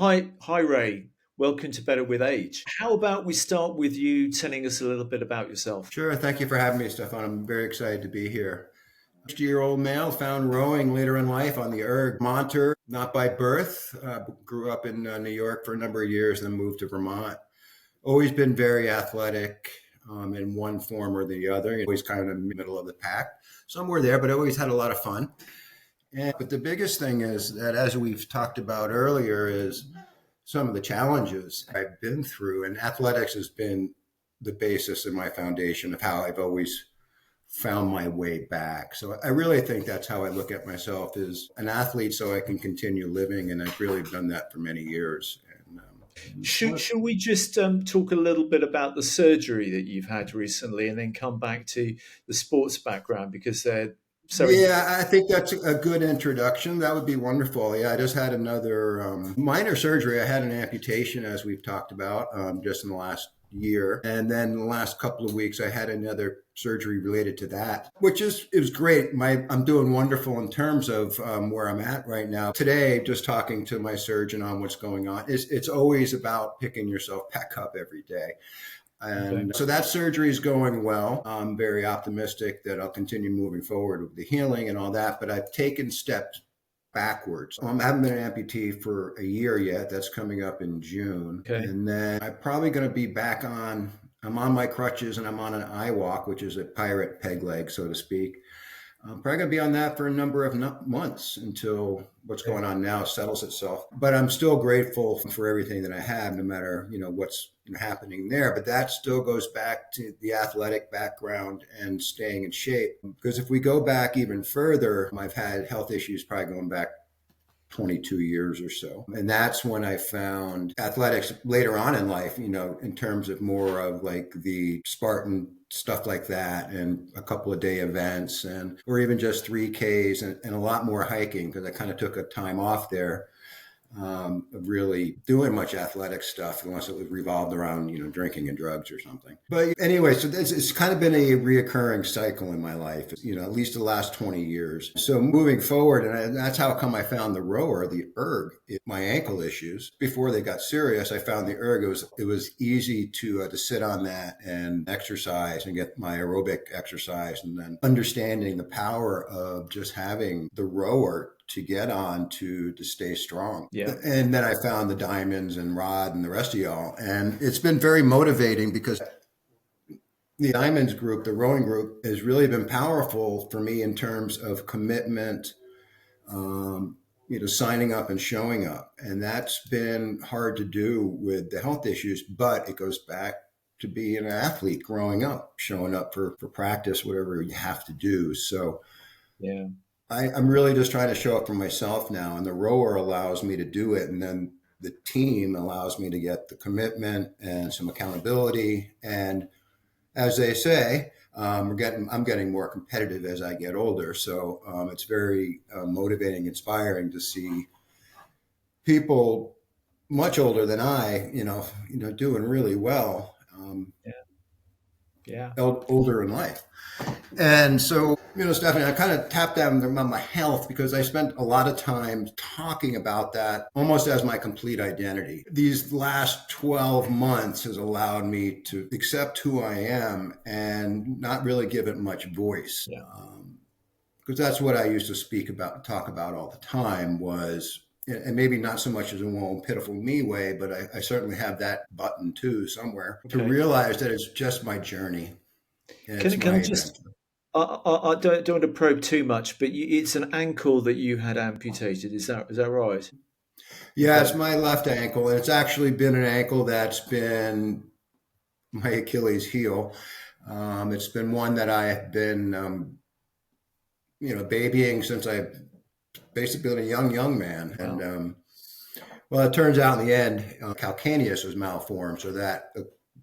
Hi, Ray. Welcome to Better with Age. How about we start with you telling us a little bit about yourself? Sure. Thank you for having me, Stefan. I'm very excited to be here. 60-year-old male found rowing later in life on the Erg Monter, not by birth. Grew up in New York for a number of years, then moved to Vermont. Always been very athletic in one form or the other. Always kind of in the middle of the pack. Somewhere there, but always had a lot of fun. But the biggest thing is that, as we've talked about earlier, is some of the challenges I've been through. And athletics has been the basis and my foundation of how I've always found my way back. So I really think that's how I look at myself as an athlete so I can continue living. And I've really done that for many years. Should we just talk a little bit about the surgery that you've had recently and then come back to the sports background because they're so Yeah, I think that's a good introduction. That would be wonderful. Yeah, I just had another minor surgery. I had an amputation, as we've talked about, just in the last year, and then the last couple of weeks, I had another surgery related to that, which is it was great. I'm doing wonderful in terms of where I'm at right now. Today, just talking to my surgeon on what's going on, it's always about picking yourself back up every day. okay. And so that surgery is going well. I'm very optimistic that I'll continue moving forward with the healing and all that. But I've taken steps backwards. I haven't been an amputee for a year yet. That's coming up in June. Okay. And then I'm probably going to be back on. I'm on my crutches and I'm on an I walk, which is a pirate peg leg, so to speak. I'm probably going to be on that for a number of months until what's going on now settles itself. But I'm still grateful for everything that I have, no matter what's happening there. But that still goes back to the athletic background and staying in shape. Because if we go back even further, I've had health issues probably going back 22 years or so. And that's when I found athletics later on in life, in terms of more of like the Spartan stuff like that and a couple of day events or even just 3Ks and a lot more hiking because I kind of took a time off there of really doing much athletic stuff unless it was revolved around, drinking and drugs or something. But anyway, so it's kind of been a reoccurring cycle in my life, at least the last 20 years. So moving forward, and that's how come I found the rower, the erg, my ankle issues. Before they got serious, I found the erg. It was easy to sit on that and exercise and get my aerobic exercise, and then understanding the power of just having the rower to get on to stay strong. Yeah. And then I found the diamonds and Rod and the rest of y'all. And it's been very motivating because the diamonds group, the rowing group, has really been powerful for me in terms of commitment, signing up and showing up. And that's been hard to do with the health issues, but it goes back to being an athlete growing up, showing up for practice, whatever you have to do. So Yeah. I'm really just trying to show up for myself now, and the rower allows me to do it. And then the team allows me to get the commitment and some accountability. And as they say, I'm getting more competitive as I get older. So it's very motivating, inspiring to see people much older than I, doing really well. Yeah. Yeah. Older in life. And so, Stephanie, I kind of tapped down on my health because I spent a lot of time talking about that almost as my complete identity. These last 12 months has allowed me to accept who I am and not really give it much voice. Yeah. Because that's what I used to talk about all the time was, and maybe not so much as a one pitiful me way, but I certainly have that button too somewhere to Okay. realize that it's just my journey. And it's Can my I just? adventure. I don't want to probe too much, but it's an ankle that you had amputated. Is that right? Yeah, Okay. it's my left ankle, and it's actually been an ankle that's been my Achilles heel. It's been one that I have been, babying since I basically been a young man. And Wow. well, it turns out in the end, calcaneus was malformed, so that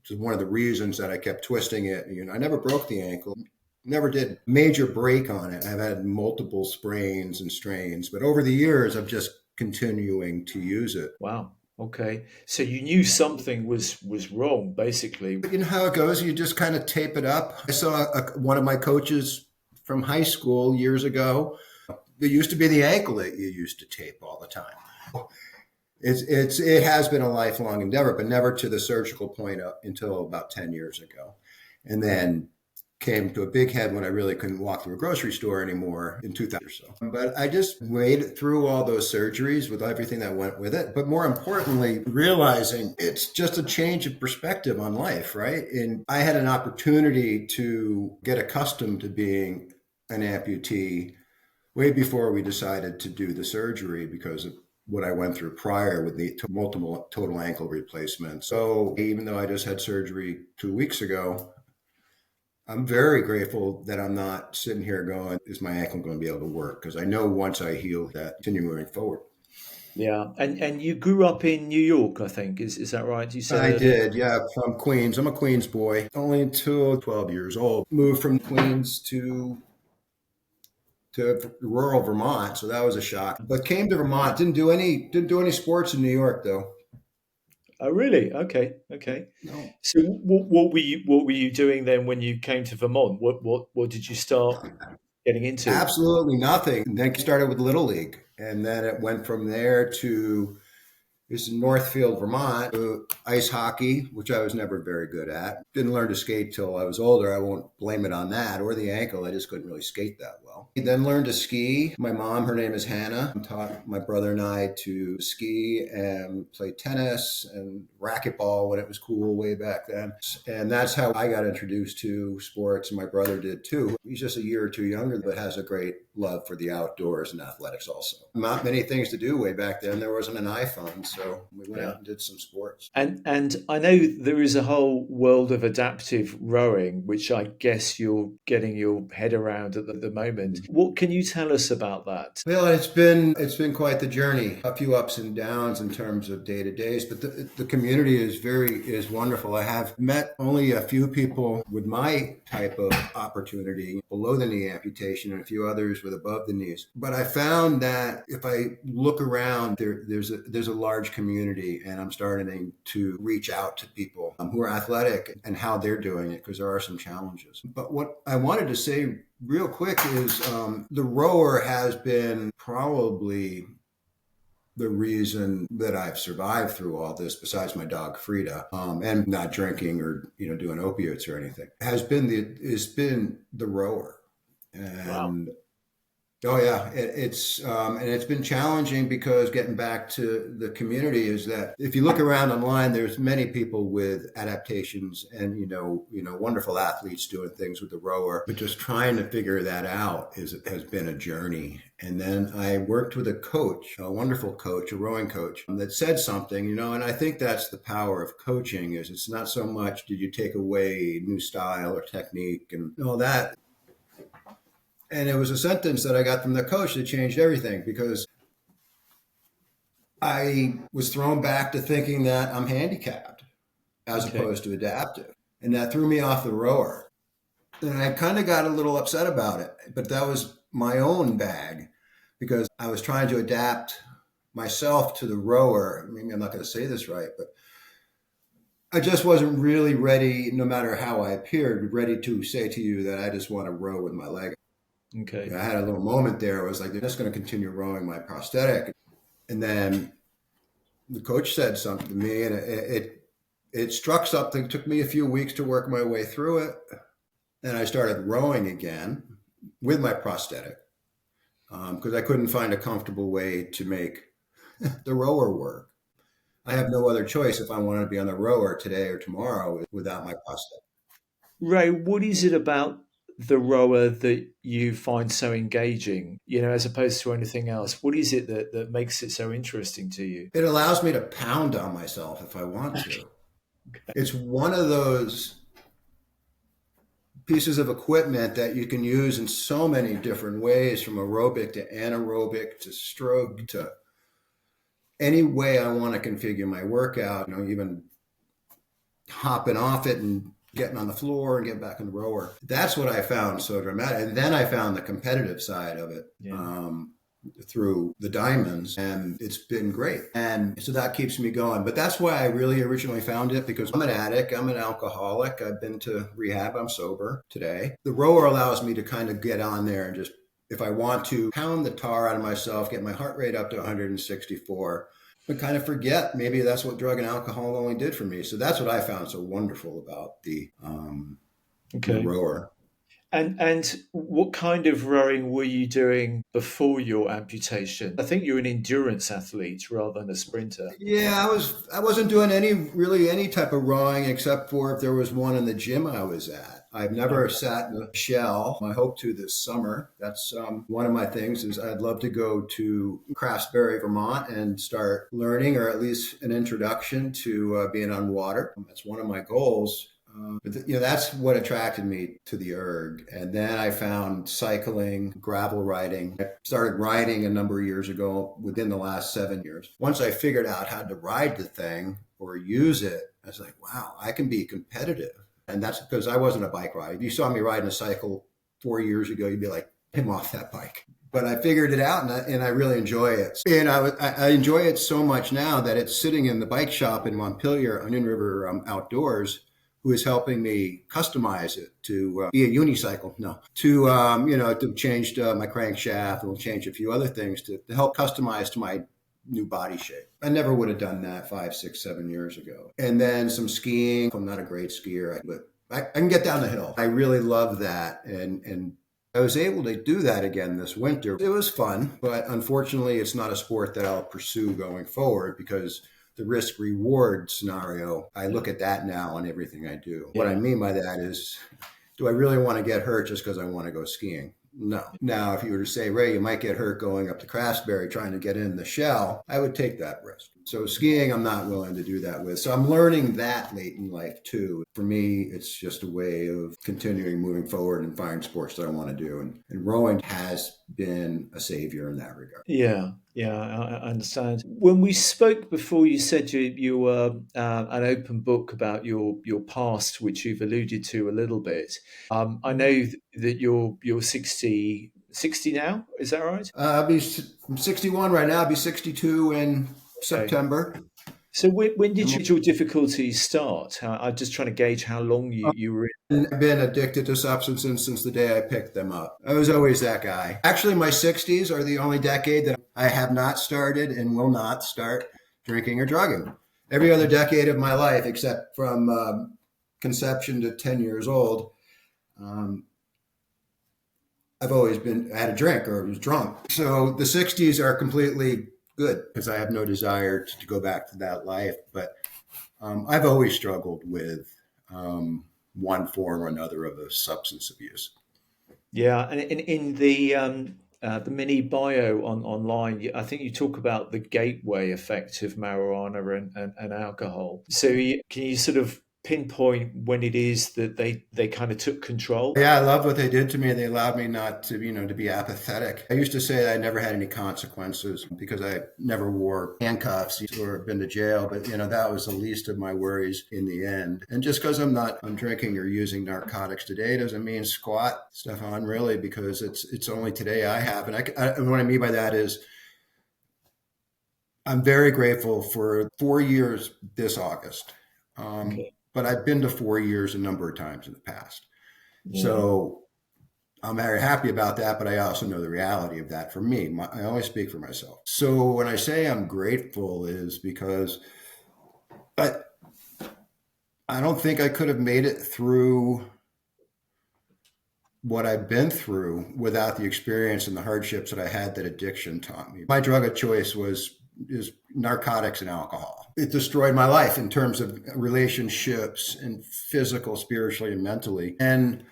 is one of the reasons that I kept twisting it. I never broke the ankle. Never did major break on it. I've had multiple sprains and strains, but over the years, I'm just continuing to use it. Wow. Okay. So you knew something was wrong, basically. But you know how it goes. You just kind of tape it up. I saw one of my coaches from high school years ago. It used to be the ankle that you used to tape all the time. it has been a lifelong endeavor, but never to the surgical point up until about 10 years ago. And then came to a big head when I really couldn't walk through a grocery store anymore in 2000 or so. But I just made it through all those surgeries with everything that went with it. But more importantly, realizing it's just a change of perspective on life, right? And I had an opportunity to get accustomed to being an amputee way before we decided to do the surgery because of what I went through prior with the multiple total ankle replacements. So even though I just had surgery 2 weeks ago, I'm very grateful that I'm not sitting here going, is my ankle going to be able to work? Because I know once I heal that, continue moving forward. Yeah, and you grew up in New York, I think. Is that right? You said I earlier. did, yeah, from Queens. I'm a Queens boy, only until 12 years old. Moved from Queens to rural Vermont, so that was a shock. But came to Vermont, didn't do any sports in New York though. Oh, really? Okay, okay. No, So, what were you doing then when you came to Vermont? What did you start getting into? absolutely nothing. And then started with Little League, and then it went from there to It's in Northfield, Vermont. Ice hockey, which I was never very good at. Didn't learn to skate till I was older. I won't blame it on that or the ankle. I just couldn't really skate that well. Then learned to ski. My mom, her name is Hannah, taught my brother and I to ski and play tennis and racquetball when it was cool way back then. And that's how I got introduced to sports, and my brother did too. He's just a year or two younger, but has a great love for the outdoors and athletics also. Not many things to do way back then. There wasn't an iPhone, so we went out Yeah. and did some sports. And I know there is a whole world of adaptive rowing, which I guess you're getting your head around at the moment. What can you tell us about that? Well, it's been quite the journey. A few ups and downs in terms of day to days, but the community is wonderful. I have met only a few people with my type of opportunity, below the knee amputation, and a few others with above the knees. But I found that if I look around, there's a large community, and I'm starting to reach out to people who are athletic and how they're doing it because there are some challenges. But what I wanted to say real quick is the rower has been probably the reason that I've survived through all this, besides my dog Frida, and not drinking or doing opiates or anything, has been the rower. Wow. And oh yeah, and it's been challenging because getting back to the community is that if you look around online, there's many people with adaptations and wonderful athletes doing things with the rower, but just trying to figure that out has been a journey. And then I worked with a coach, a wonderful coach, a rowing coach, that said something, and I think that's the power of coaching is it's not so much did you take away new style or technique and all that. And it was a sentence that I got from the coach that changed everything because I was thrown back to thinking that I'm handicapped as Okay. opposed to adaptive. And that threw me off the rower. And I kind of got a little upset about it, but that was my own bag because I was trying to adapt myself to the rower. Maybe I'm not going to say this right, but I just wasn't really ready, no matter how I appeared, ready to say to you that I just want to row with my leg. Okay. I had a little moment there. It was like, they're just going to continue rowing my prosthetic. And then the coach said something to me, and it struck something. It took me a few weeks to work my way through it. And I started rowing again with my prosthetic because I couldn't find a comfortable way to make the rower work. I have no other choice if I wanted to be on the rower today or tomorrow without my prosthetic. Ray, what is it about the rower that you find so engaging, as opposed to anything else? What is it that makes it so interesting to you? It allows me to pound on myself if I want to. It's one of those pieces of equipment that you can use in so many different ways, from aerobic to anaerobic to stroke to any way I want to configure my workout, even hopping off it and getting on the floor and getting back in the rower. That's what I found so dramatic. And then I found the competitive side of it. Yeah. Through the diamonds, and it's been great. And so that keeps me going. But that's why I really originally found it, because I'm an addict, I'm an alcoholic, I've been to rehab, I'm sober today. The rower allows me to kind of get on there and if I want to, pound the tar out of myself, get my heart rate up to 164, I kind of forget maybe that's what drug and alcohol only did for me. So that's what I found so wonderful about the Okay. rower. And what kind of rowing were you doing before your amputation? I think you're an endurance athlete rather than a sprinter. Yeah, I wasn't doing any type of rowing except for if there was one in the gym I was at. I've never Okay. sat in a shell. I hope to this summer. That's one of my things is I'd love to go to Craftsbury, Vermont, and start learning, or at least an introduction to being on water. That's one of my goals. But that's what attracted me to the erg. And then I found cycling, gravel riding. I started riding a number of years ago within the last 7 years. Once I figured out how to ride the thing or use it, I was like, wow, I can be competitive. And that's because I wasn't a bike rider. If you saw me riding a cycle 4 years ago, you'd be like, him off that bike. But I figured it out, and I really enjoy it. And I enjoy it so much now that it's sitting in the bike shop in Montpelier, Onion River Outdoors, who is helping me customize it to be a unicycle. No, to change my crankshaft, and we'll change a few other things to help customize to my new body shape. I never would have done that 5, 6, 7 years ago. And then some skiing. I'm not a great skier, but I can get down the hill. I really love that, and I was able to do that again this winter. It was fun, but unfortunately, it's not a sport that I'll pursue going forward because the risk reward scenario, I look at that now on everything I do. What I Yeah. mean by that is, do I really want to get hurt just because I want to go skiing? No. Now, if you were to say, Ray, you might get hurt going up to Craftsbury trying to get in the shell, I would take that risk. So skiing, I'm not willing to do that with. So I'm learning that late in life too. For me, it's just a way of continuing moving forward and finding sports that I want to do. And rowing has been a savior in that regard. Yeah, yeah, I understand. When we spoke before, you said you were an open book about your past, which you've alluded to a little bit. I know that you're 60 now. Is that right? I'm 61 right now. I'll be 62 in Okay. September. So when did your difficulties start? I'm just trying to gauge how long you were in. I've been addicted to substances since the day I picked them up. I was always that guy. Actually, my 60s are the only decade that I have not started and will not start drinking or drugging. Every other decade of my life, except from conception to 10 years old, um, I've always been I had a drink or was drunk. So the 60s are completely good because I have no desire to go back to that life. But I've always struggled with one form or another of a substance abuse. Yeah, and in the mini bio online, I think you talk about the gateway effect of marijuana and alcohol. So can you sort of pinpoint when it is that they kind of took control? Yeah, I loved what they did to me. They allowed me not to, to be apathetic. I used to say I never had any consequences because I never wore handcuffs or been to jail, but that was the least of my worries in the end. And just because I'm drinking or using narcotics today doesn't mean squat, Stefan, really, because it's only today I have. And what I mean by that is I'm very grateful for 4 years this August. Okay. But I've been to 4 years a number of times in the past. Yeah. So I'm very happy about that, but I also know the reality of that for me. I always speak for myself. So when I say I'm grateful is because I, I don't think I could have made it through what I've been through without the experience and the hardships that I had that addiction taught me. My drug of choice is narcotics and alcohol. It destroyed my life in terms of relationships and physical, spiritually, and mentally. And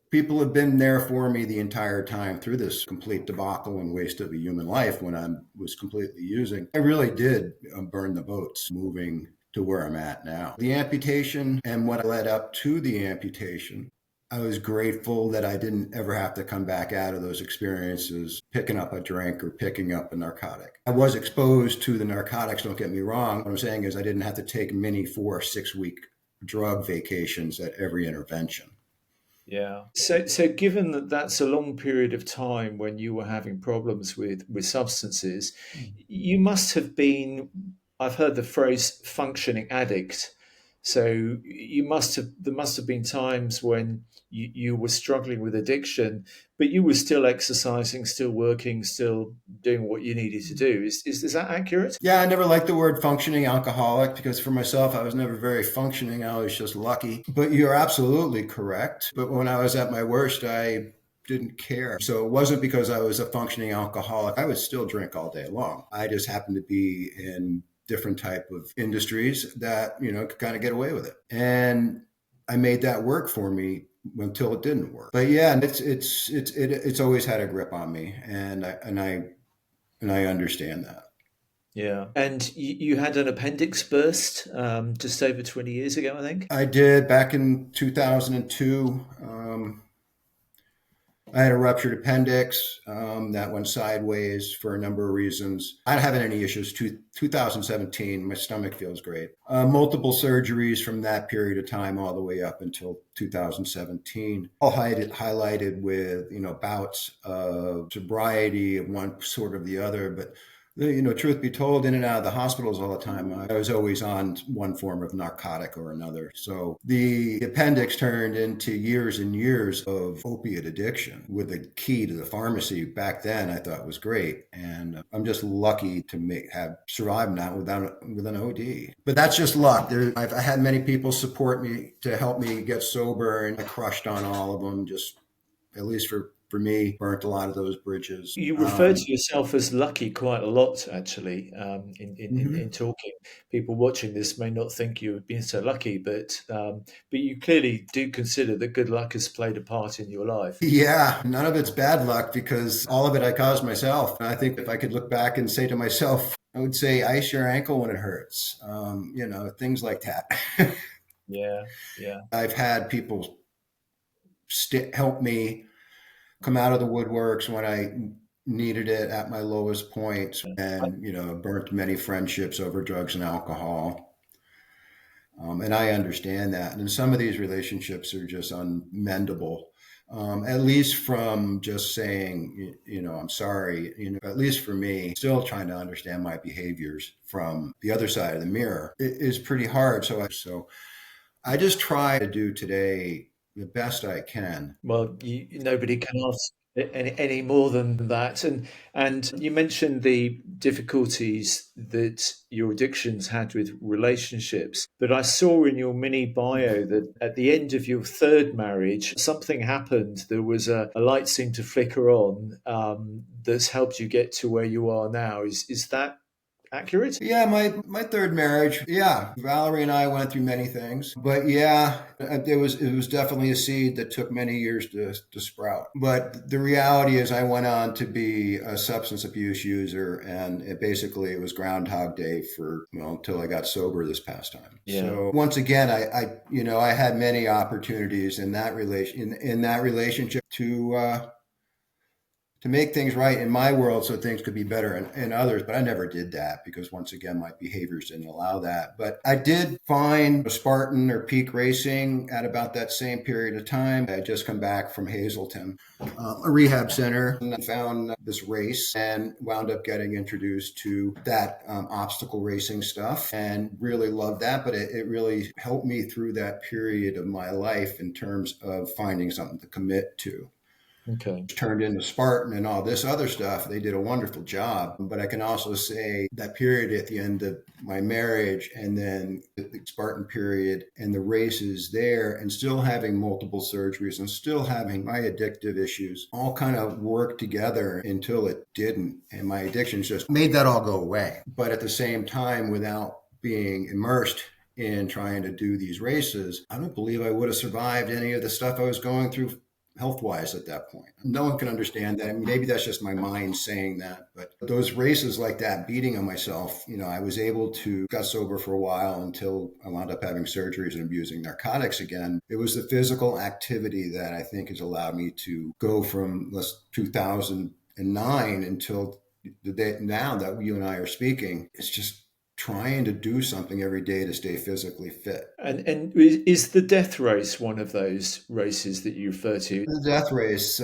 people have been there for me the entire time through this complete debacle and waste of a human life when I was completely using. I really did burn the boats moving to where I'm at now. The amputation and what led up to the amputation, I was grateful that I didn't ever have to come back out of those experiences picking up a drink or picking up a narcotic. I was exposed to the narcotics, don't get me wrong. What I'm saying is I didn't have to take many 4 or 6 week drug vacations at every intervention. Yeah. So given that that's a long period of time when you were having problems with substances, you must have been, I've heard the phrase functioning addict. So there must have been times when you were struggling with addiction, but you were still exercising, still working, still doing what you needed to do. Is that accurate? Yeah, I never liked the word functioning alcoholic because for myself, I was never very functioning. I was just lucky. But you're absolutely correct. But when I was at my worst, I didn't care. So it wasn't because I was a functioning alcoholic. I would still drink all day long. I just happened to be in different type of industries that, could kind of get away with it. And I made that work for me until it didn't work. But yeah, it's always had a grip on me, and I understand that. Yeah. And you had an appendix burst just over 20 years ago, I think. I did back in 2002. I had a ruptured appendix that went sideways for a number of reasons. I don't have any issues. 2017, my stomach feels great. Multiple surgeries from that period of time all the way up until 2017, all highlighted with bouts of sobriety of one sort or the other, but truth be told, in and out of the hospitals all the time, I was always on one form of narcotic or another. So the appendix turned into years and years of opiate addiction with the key to the pharmacy back then I thought was great. And I'm just lucky to have survived that with an OD. But that's just luck. I had many people support me to help me get sober, and I crushed on all of them, just at least for me, burnt a lot of those bridges. You refer to yourself as lucky quite a lot, actually, in Mhm. talking. People watching this may not think you've been so lucky, but you clearly do consider that good luck has played a part in your life. Yeah, none of it's bad luck because all of it I caused myself. And I think if I could look back and say to myself, I would say, ice your ankle when it hurts, things like that. Yeah, yeah. I've had people help me come out of the woodworks when I needed it at my lowest point, and burnt many friendships over drugs and alcohol. And I understand that. And some of these relationships are just unmendable. At least from just saying, I'm sorry, at least for me, still trying to understand my behaviors from the other side of the mirror is pretty hard. So I just try to do today the best I can. Well, nobody can ask any more than that. And you mentioned the difficulties that your addictions had with relationships, but I saw in your mini bio that at the end of your third marriage, something happened. There was a light seemed to flicker on that's helped you get to where you are now. Is that accurate? Yeah, my third marriage. Yeah, Valerie and I went through many things, but yeah, it was definitely a seed that took many years to sprout. But the reality is, I went on to be a substance abuse user, and it was Groundhog Day for until I got sober this past time. Yeah. So once again, I had many opportunities in that relationship to make things right in my world so things could be better in others. But I never did that because, once again, my behaviors didn't allow that. But I did find Spartan or Peak Racing at about that same period of time. I had just come back from Hazleton, a rehab center, and I found this race and wound up getting introduced to that obstacle racing stuff and really loved that. But it really helped me through that period of my life in terms of finding something to commit to. Okay. Turned into Spartan and all this other stuff. They did a wonderful job. But I can also say that period at the end of my marriage, and then the Spartan period and the races there, and still having multiple surgeries and still having my addictive issues, all kind of worked together until it didn't. And my addictions just made that all go away. But at the same time, without being immersed in trying to do these races, I don't believe I would have survived any of the stuff I was going through health wise at that point. No one can understand that. I mean, maybe that's just my mind saying that, but those races like that, beating on myself, I was able to got sober for a while until I wound up having surgeries and abusing narcotics again. It was the physical activity that I think has allowed me to go from 2009 until the day now that you and I are speaking. It's just trying to do something every day to stay physically fit. And is the death race one of those races that you refer to? The death race,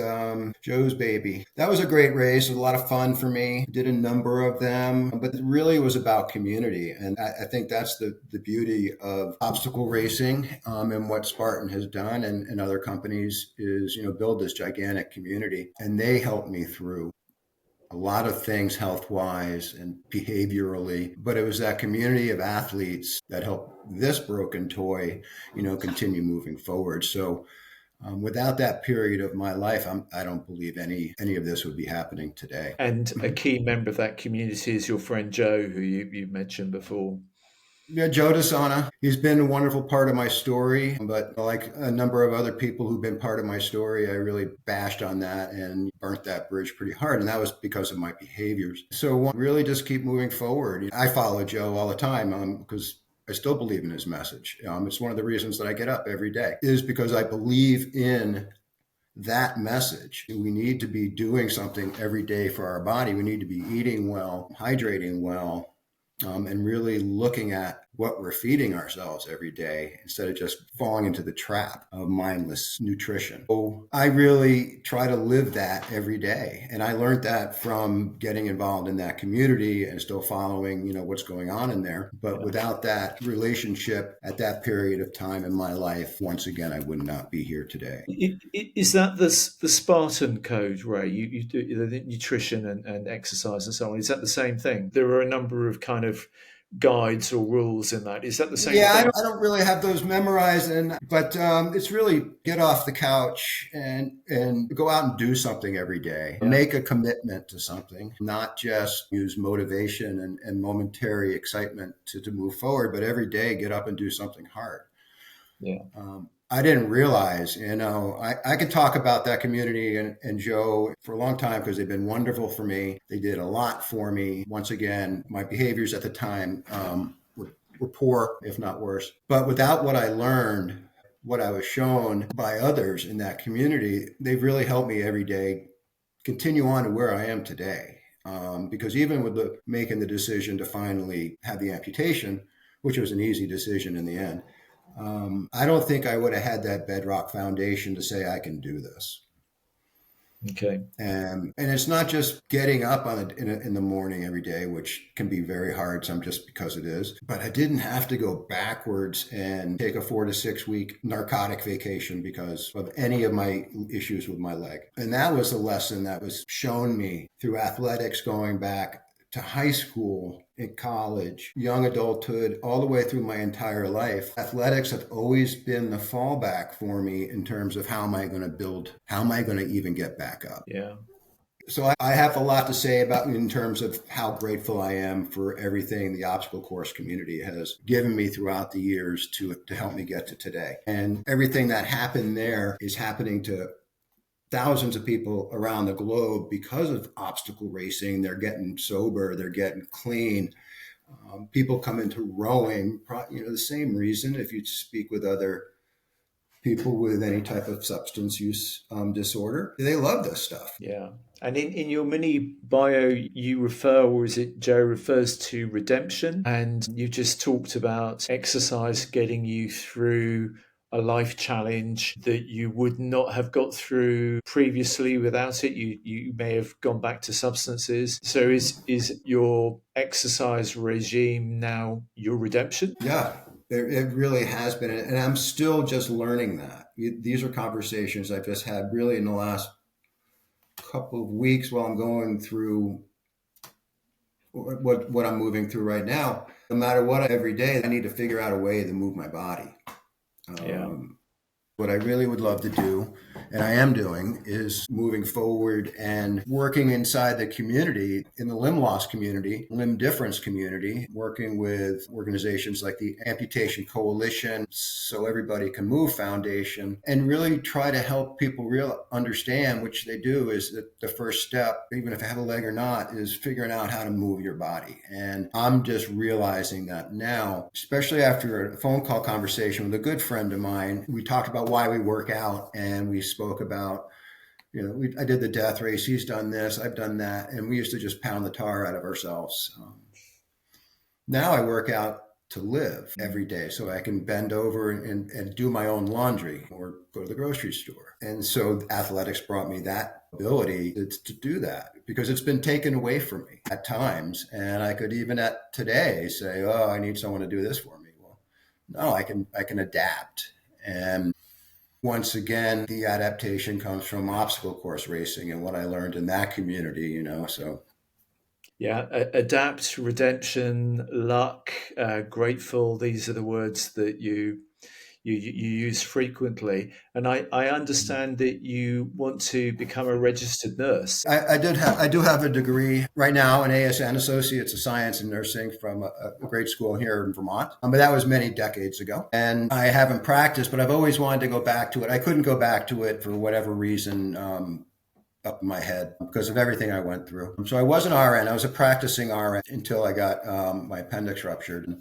Joe's baby. That was a great race. It was a lot of fun for me. Did a number of them, but it really was about community. And I think that's the beauty of obstacle racing, and what Spartan has done and other companies is, build this gigantic community. And they helped me through a lot of things health wise and behaviorally, but it was that community of athletes that helped this broken toy, continue moving forward. So without that period of my life, I don't believe any of this would be happening today. And a key member of that community is your friend Joe, who you mentioned before. Yeah, Joe DeSana, he's been a wonderful part of my story, but like a number of other people who've been part of my story, I really bashed on that and burnt that bridge pretty hard. And that was because of my behaviors. So really just keep moving forward. I follow Joe all the time because I still believe in his message. It's one of the reasons that I get up every day is because I believe in that message. We need to be doing something every day for our body. We need to be eating well, hydrating well, and really looking at what we're feeding ourselves every day instead of just falling into the trap of mindless nutrition. So I really try to live that every day. And I learned that from getting involved in that community and still following, what's going on in there. But without that relationship at that period of time in my life, once again, I would not be here today. Is that the Spartan code, Ray? You do the nutrition and exercise and so on. Is that the same thing? There are a number of kind of guides or rules in that. Is that the same Yeah, thing? I don't really have those memorized, but it's really get off the couch and go out and do something every day. Yeah. Make a commitment to something, not just use motivation and momentary excitement to move forward, but every day get up and do something hard. Yeah. I didn't realize, I could talk about that community and Joe for a long time because they've been wonderful for me. They did a lot for me. Once again, my behaviors at the time were poor, if not worse. But without what I learned, what I was shown by others in that community, they've really helped me every day continue on to where I am today. Because even with making the decision to finally have the amputation, which was an easy decision in the end, I don't think I would have had that bedrock foundation to say I can do this. Okay. And it's not just getting up in the morning every day, which can be very hard, some just because it is. But I didn't have to go backwards and take a 4 to 6 week narcotic vacation because of any of my issues with my leg. And that was the lesson that was shown me through athletics going back to high school, in college, young adulthood, all the way through my entire life. Athletics have always been the fallback for me in terms of how am I going to build, how am I going to even get back up? Yeah. So I have a lot to say about in terms of how grateful I am for everything the obstacle course community has given me throughout the years to help me get to today. And everything that happened there is happening to thousands of people around the globe because of obstacle racing. They're getting sober, they're getting clean. People come into rowing, the same reason. If you speak with other people with any type of substance use disorder, they love this stuff. Yeah. And in your mini bio, you refer, or is it Joe refers to redemption? And you just talked about exercise getting you through a life challenge that you would not have got through previously without it. You may have gone back to substances. So is your exercise regime now your redemption? Yeah, it really has been. And I'm still just learning that. These are conversations I've just had really in the last couple of weeks while I'm going through what I'm moving through right now. No matter what, every day I need to figure out a way to move my body. Yeah. What I really would love to do, and I am doing, is moving forward and working inside the community, in the limb loss community, limb difference community, working with organizations like the Amputation Coalition, So Everybody Can Move Foundation, and really try to help people understand, which they do, is that the first step, even if I have a leg or not, is figuring out how to move your body. And I'm just realizing that now, especially after a phone call conversation with a good friend of mine. We talked about why we work out, and we spoke about, I did the death race, he's done this, I've done that, and we used to just pound the tar out of ourselves. Now I work out to live every day so I can bend over and do my own laundry or go to the grocery store. And so athletics brought me that ability to do that because it's been taken away from me at times. And I could even at today say, oh, I need someone to do this for me. Well, no, I can adapt. And once again, the adaptation comes from obstacle course racing and what I learned in that community. So Yeah, adapt, redemption, luck, grateful. These are the words that you use frequently. And I understand that you want to become a registered nurse. I do have a degree right now, an ASN, Associates of Science in Nursing, from a great school here in Vermont. But that was many decades ago, and I haven't practiced. But I've always wanted to go back to it. I couldn't go back to it for whatever reason. Up in my head because of everything I went through. So I was an RN. I was a practicing RN until I got my appendix ruptured.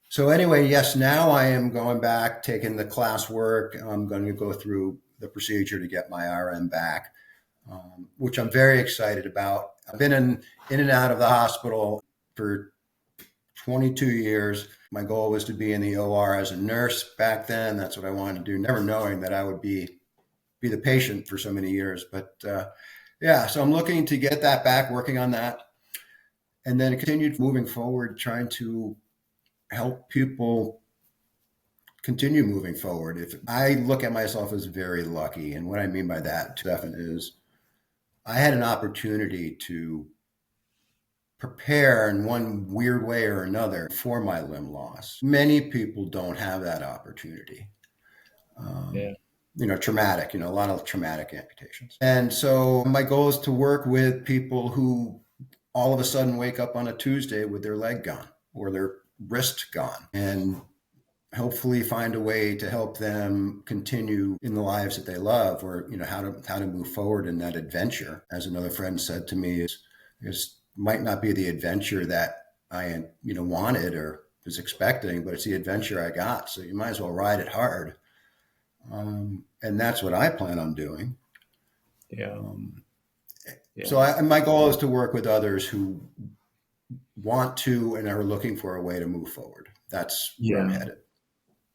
So anyway, yes, now I am going back, taking the class work. I'm going to go through the procedure to get my RN back, which I'm very excited about. I've been in and out of the hospital for 22 years. My goal was to be in the OR as a nurse back then. That's what I wanted to do, never knowing that I would be the patient for so many years. But yeah, so I'm looking to get that back, working on that, and then continue moving forward, trying to help people continue moving forward. If I look at myself as very lucky, and what I mean by that, Stefan, is I had an opportunity to prepare in one weird way or another for my limb loss. Many people don't have that opportunity. Yeah, Um, traumatic, a lot of traumatic amputations. And so my goal is to work with people who all of a sudden wake up on a Tuesday with their leg gone or their wrist gone and hopefully find a way to help them continue in the lives that they love or, how to move forward in that adventure. As another friend said to me, is might not be the adventure that I, wanted or was expecting, but it's the adventure I got. So you might as well ride it hard. And that's what I plan on doing. yeah, Um, so yeah, my goal is to work with others who want to and are looking for a way to move forward. That's where I'm yeah. headed.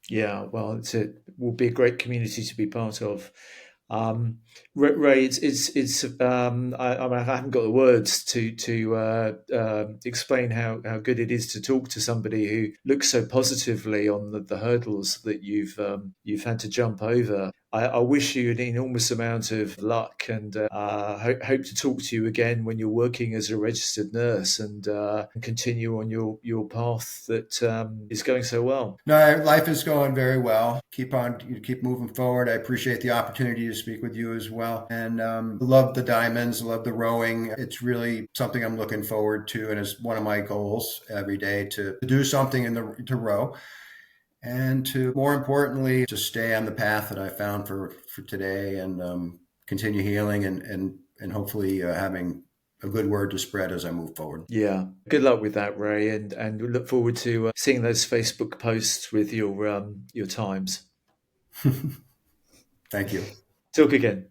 Yeah, well, it will be a great community to be part of. Ray, I haven't got the words to explain how good it is to talk to somebody who looks so positively on the hurdles that you've had to jump over. I wish you an enormous amount of luck and hope to talk to you again when you're working as a registered nurse and continue on your path that is going so well. No, life is going very well. Keep moving forward. I appreciate the opportunity to speak with you as well. And love the diamonds, love the rowing. It's really something I'm looking forward to, and it's one of my goals every day to do something to row, and to more importantly to stay on the path that I found for today, and continue healing and hopefully having a good word to spread as I move forward. Yeah, good luck with that, Ray, and we look forward to seeing those Facebook posts with your times. Thank you. Talk again.